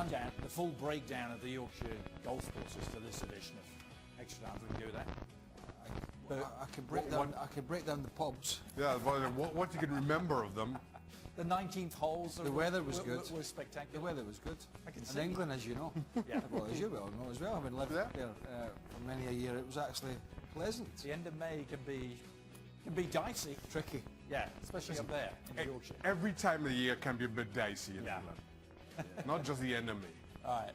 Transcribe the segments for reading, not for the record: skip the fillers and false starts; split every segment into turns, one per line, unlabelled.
rundown, the full breakdown of the Yorkshire golf courses for this edition of Extra Downs. We can do that.
I can break down the pubs.
Yeah, what you can remember of them.
The 19th holes.
The weather was good.
Was spectacular.
The weather was good.
I can
in
see.
England, as you know.
Yeah.
Well, as you well know as well. Having lived there for many a year, it was actually pleasant.
The end of May can be dicey.
Tricky.
Yeah, especially up there in Yorkshire.
Every time of the year can be a bit dicey in
Yeah.
England. Not just the end of May.
All right.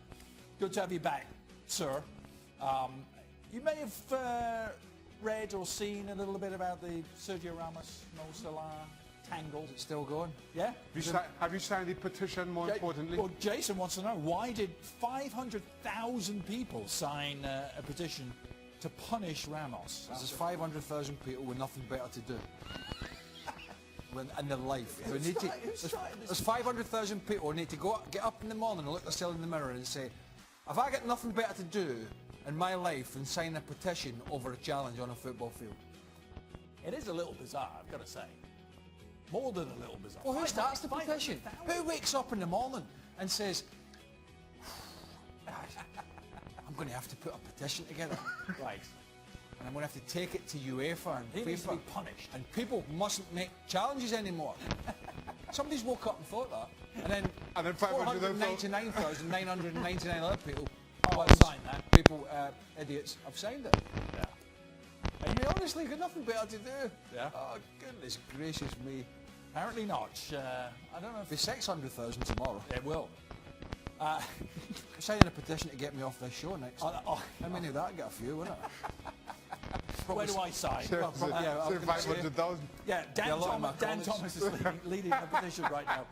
Good to have you back, sir. You may have read or seen a little bit about the Sergio Ramos, Mo Salah tangle.
Is it still going?
Yeah?
Have you signed the petition, more importantly?
Well, Jason wants to know, why did 500,000 people sign a petition to punish Ramos?
There's 500,000 people with nothing better to do in their life. There's 500,000 people who need to get up in the morning and look themselves in the mirror and say, have I got nothing better to do in my life than sign a petition over a challenge on a football field?
It is a little bizarre, I've got to say. More than a little bizarre.
Well, who starts the petition? Who wakes up in the morning and says, I'm going to have to put a petition together.
Right.
And I'm going to have to take it to UEFA and
He needs to
FIFA.
be punished.
And people mustn't make challenges anymore. Somebody's woke up and thought that. And then 499,999 other people
Signed that.
People, idiots, have signed it.
Yeah.
And you honestly got nothing better to do.
Yeah.
Oh, goodness gracious me.
Apparently not. I don't know if
It'll be 600,000 tomorrow.
it will.
Signing a petition to get me off this show next.
Oh,
How many of that get a few, wouldn't it?
where do I sign?
Well, probably, yeah, I was gonna say-
500,000.
Yeah,
Yeah, a lot of my
Dan
colleagues.
Thomas is leading the petition right now.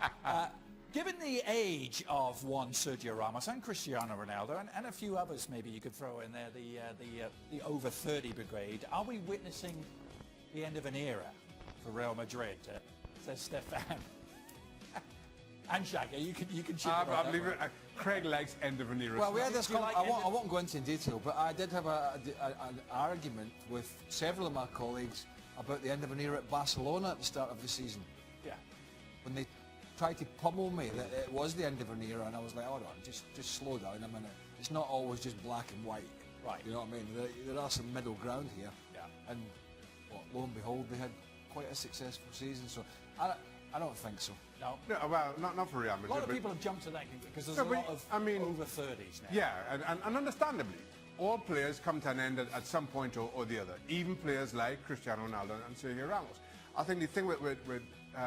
Given the age of one Sergio Ramos and Cristiano Ronaldo and a few others maybe you could throw in there, the over 30 brigade, are we witnessing the end of an era for Real Madrid? Says Stefan. And Shaggy, you can chip
I
right
believe
over.
it. Craig likes end of an era.
Well, we had this.
Do you like
I won't go into in detail, but I did have an argument with several of my colleagues about the end of an era at Barcelona at the start of the season,
Yeah.
when they tried to pummel me that it was the end of an era, and I was like, hold on, just slow down a minute. It's not always just black and white.
Right.
You know what I mean? There are some middle ground here.
Yeah.
And lo and behold, they had quite a successful season. So I don't think so.
No.
No, well, not for Real
A
Madrid.
lot of
but-
people have jumped to that because there's
No,
a
but,
lot of
I mean,
over 30s now.
Yeah, and understandably, all players come to an end at some point or the other. Even players like Cristiano Ronaldo and Sergio Ramos. I think the thing with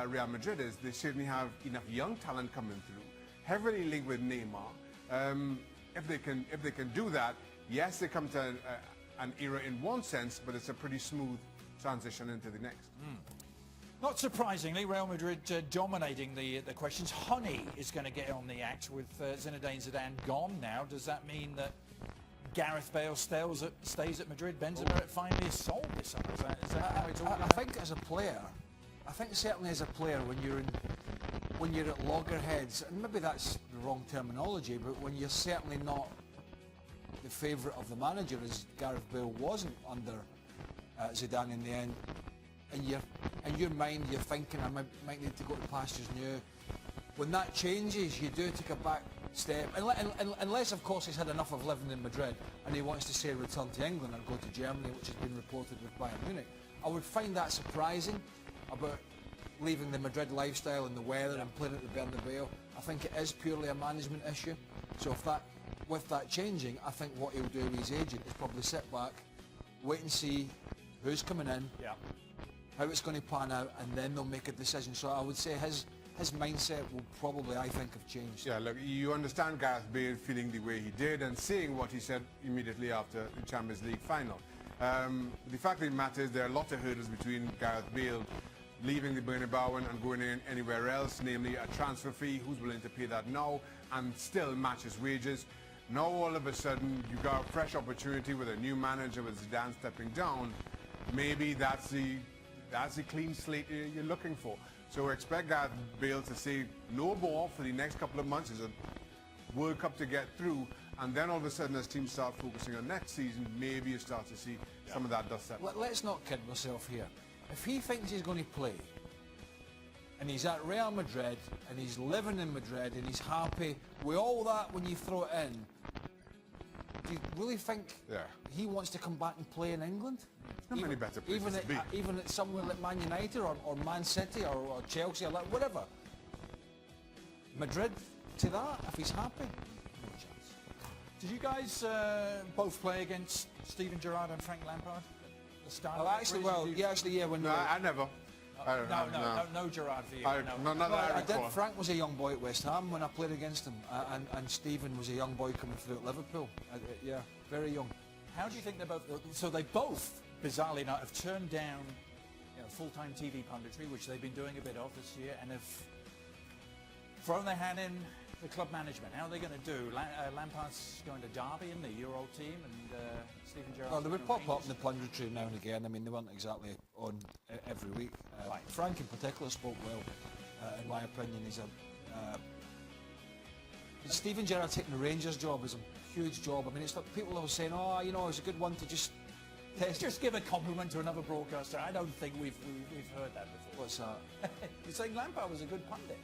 Real Madrid is they certainly have enough young talent coming through, heavily linked with Neymar. If they can do that, yes, they come to an era in one sense, but it's a pretty smooth transition into the next.
Not surprisingly, Real Madrid dominating the questions. Honey is going to get on the act with Zinedine Zidane gone now. Does that mean that Gareth Bale stays at Madrid? Benzema finally is sold this summer. Is that how it's all
I think as a player, I think certainly as a player when you're at loggerheads, and maybe that's the wrong terminology, but when you're certainly not the favourite of the manager, as Gareth Bale wasn't under Zidane in the end, and in your mind you're thinking I might need to go to pastures new. When that changes, you do take a back step, unless of course he's had enough of living in Madrid and he wants to say return to England or go to Germany, which has been reported with Bayern Munich. I would find that surprising about leaving the Madrid lifestyle and the weather and playing at the Bernabeu. I think it is purely a management issue. So with that changing, I think what he'll do with his agent is probably sit back, wait and see who's coming in, how it's going to pan out, and then they'll make a decision. So I would say his mindset will probably, I think, have changed.
Yeah, look, you understand Gareth Bale feeling the way he did and saying what he said immediately after the Champions League final. The fact of the matter is there are a lot of hurdles between Gareth Bale leaving the Bernabeu and going in anywhere else, namely a transfer fee, who's willing to pay that now and still match his wages. Now all of a sudden you got a fresh opportunity with a new manager, with Zidane stepping down. Maybe that's the clean slate you're looking for. So expect Gareth Bale to say no more for the next couple of months. There's a World Cup to get through, and then all of a sudden as teams start focusing on next season, maybe you start to see some of that dust settle.
Let's not kid ourselves here. If he thinks he's going to play and he's at Real Madrid, and he's living in Madrid, and he's happy with all that when you throw it in. Do you really think he wants to come back and play in England?
Not many better places
even
to
at,
be.
even at somewhere like Man United or Man City or Chelsea or like whatever. Madrid to that, if he's happy, no chance.
Did you guys both play against Steven Gerrard and Frank Lampard at the start?
Oh, actually, well, yeah, when
No, I never.
No Gerrard for you.
Not that I
I did.
recall.
Frank was a young boy at West Ham when I played against him, and Stephen was a young boy coming through at Liverpool. Yeah, very young.
How do you think they both? So they both, bizarrely enough, have turned down full-time TV punditry, which they've been doing a bit of this year, and have thrown their hand in the club management. How are they going to do? Lampard's going to Derby in the Euro team, and Steven Gerrard.
Well, they would pop up in the punditry now and again. I mean, they weren't exactly on every week.
Right.
Frank in particular spoke well, in my opinion. He's Steven Gerrard taking the Rangers job is a huge job. I mean, it's like people are saying, oh, you know, it's a good one to just test.
Just give a compliment to another broadcaster. I don't think we've heard that before.
What's that?
You're saying Lampard was a good pundit?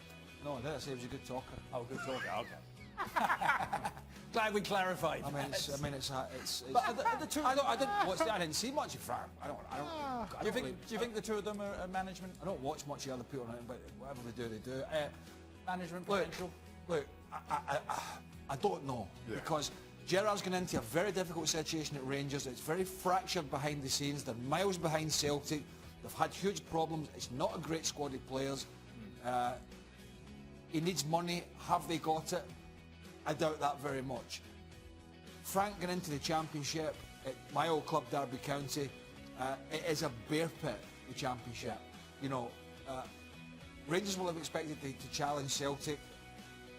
No, I didn't say he was a good talker.
Oh, good talker. Okay. Glad we clarified.
I mean, it's.
But the two.
I didn't see much of Frank.
Do you think the two of them are management?
I don't watch much of the other people, but whatever they do, they do.
Management
Look,
potential.
I don't know because Gerrard's gone into a very difficult situation at Rangers. It's very fractured behind the scenes. They're miles behind Celtic. They've had huge problems. It's not a great squad of players. He needs money. Have they got it? I doubt that very much. Frank got into the Championship at my old club, Derby County. It is a bear pit, the Championship. You know, Rangers will have expected to challenge Celtic.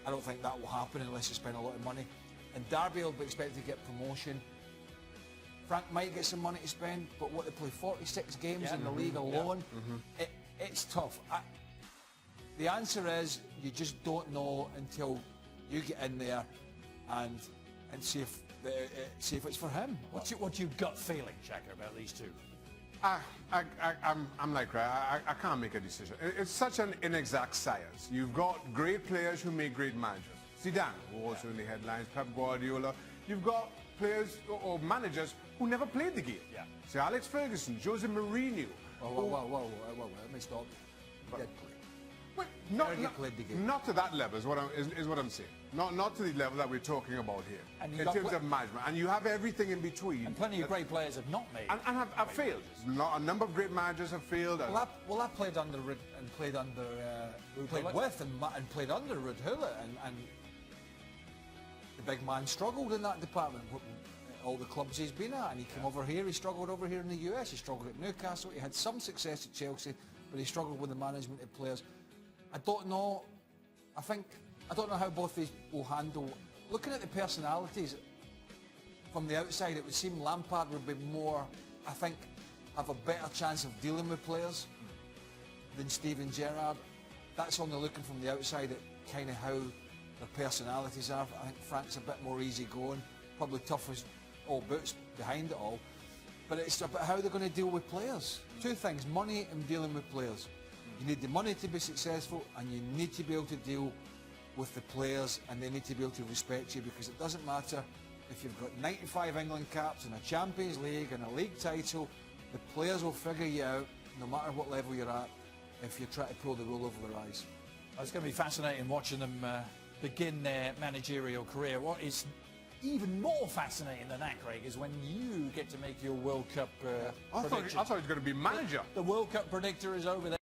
I don't think that will happen unless you spend a lot of money. And Derby will be expected to get promotion. Frank might get some money to spend, but what, they play 46 games in the league alone? It's tough. The answer is you just don't know until you get in there and see if it's for him.
What's your gut feeling, Shaka, about these two?
I'm like, right, I can't make a decision. It's such an inexact science. You've got great players who make great managers. Zidane, who also in the headlines, Pep Guardiola. You've got players or managers who never played the game.
Yeah.
Say Alex Ferguson, Jose Mourinho.
Whoa, let me stop. He did play.
Not to that level is what I'm saying. Not to the level that we're talking about here.
And
in terms of management. And you have everything in between.
And plenty of great players have not made.
And have failed. A number of great managers have failed.
Well, I played under Ruud and played under played under Ruud Gullit, and the big man struggled in that department. All the clubs he's been at, and he came over here. He struggled over here in the US. He struggled at Newcastle. He had some success at Chelsea, but he struggled with the management of players. I don't know. I don't know how both these will handle. Looking at the personalities from the outside, it would seem Lampard would be more, I think, have a better chance of dealing with players than Steven Gerrard. That's only looking from the outside at kind of how their personalities are. I think Frank's a bit more easygoing, probably tough as all boots behind it all. But it's about how they're going to deal with players. Two things: money and dealing with players. You need the money to be successful, and you need to be able to deal with the players, and they need to be able to respect you, because it doesn't matter if you've got 95 England caps and a Champions League and a league title. The players will figure you out, no matter what level you're at, if you try to pull the wool over their eyes.
It's going to be fascinating watching them begin their managerial career. What is even more fascinating than that, Craig, is when you get to make your World Cup
I thought he was going to be manager.
The World Cup predictor is over there.